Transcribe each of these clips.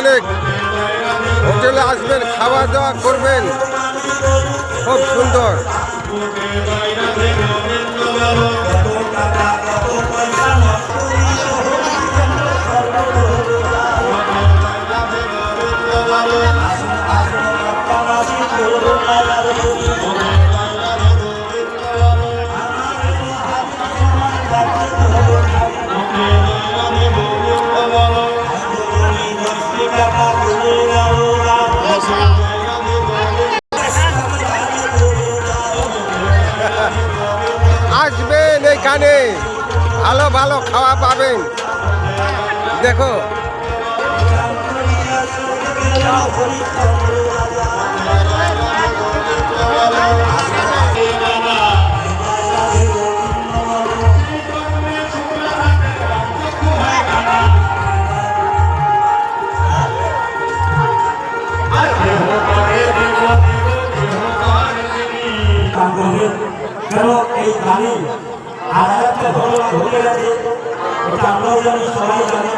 এখানে হোটেলে আসবেন, খাওয়া দাওয়া করবেন, খুব সুন্দর। আসবেন এখানে, ভালো ভালো খাওয়া পাবেন। দেখো কেন এই গানে আর একটা ঘটনা ঘটে গেছে, এটা আমরাও জানি, সবাই জানে।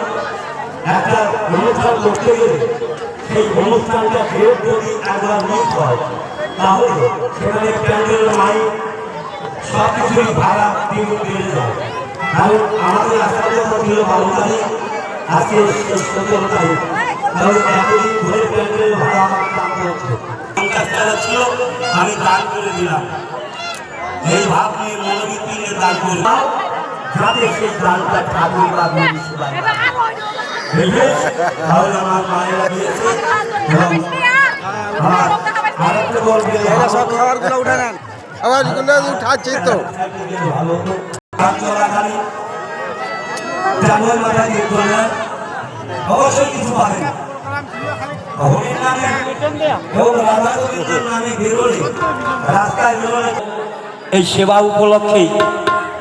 একটা অনুষ্ঠান করতে গেলে সেই অনুষ্ঠানটা ফেরত যদি একবার মিস হয়, তাহলে সেখানে প্যান্ডেল মাইক সব কিছুই ভাড়া দ্বিগুণ বেড়ে যায়। কারণ আমাদের আসার কথা ছিল 12 তারিখ, আজকে 17 তারিখ, কারণ এতদিন ধরে প্যান্ডেল ভাড়া আমার টাকা হচ্ছে 50 টাকা ছিল, আমি দান করে দিলাম। এই ভাব নিয়ে মনোবৃত্তি নিয়ে দান করব, যাতে সেই দানটা ঠাকুর বা তাহলে আমার মায়েরা দিয়েছে। আরেকটা বলবে সব খাবারগুলো উঠে নেন, খাবারগুলো উঠাচ্ছি তো। অবশ্যই কিছু পাবেন। এই সেবা উপলক্ষেই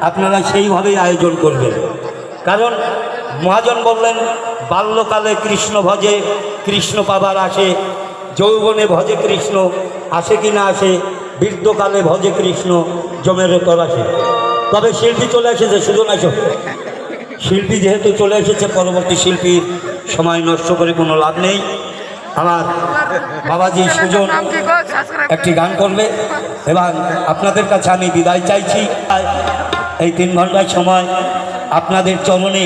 আপনারা সেইভাবেই আয়োজন করবেন। কারণ মহাজন বললেন, বাল্যকালে কৃষ্ণ ভজে কৃষ্ণ পাবার আসে, যৌবনে ভজে কৃষ্ণ আসে কি না আসে, বৃদ্ধকালে ভজে কৃষ্ণ জমের তর আসে। তবে শিল্পী চলে এসেছে, সুজন আসো। শিল্পী যেহেতু চলে এসেছে, পরবর্তী শিল্পীর সময় নষ্ট করে কোনো লাভ নেই। আমার বাবাজি সুজন একটি গান করবে এবং আপনাদের কাছে আমি বিদায় চাইছি। এই 3 ঘন্টার সময় আপনাদের চরণে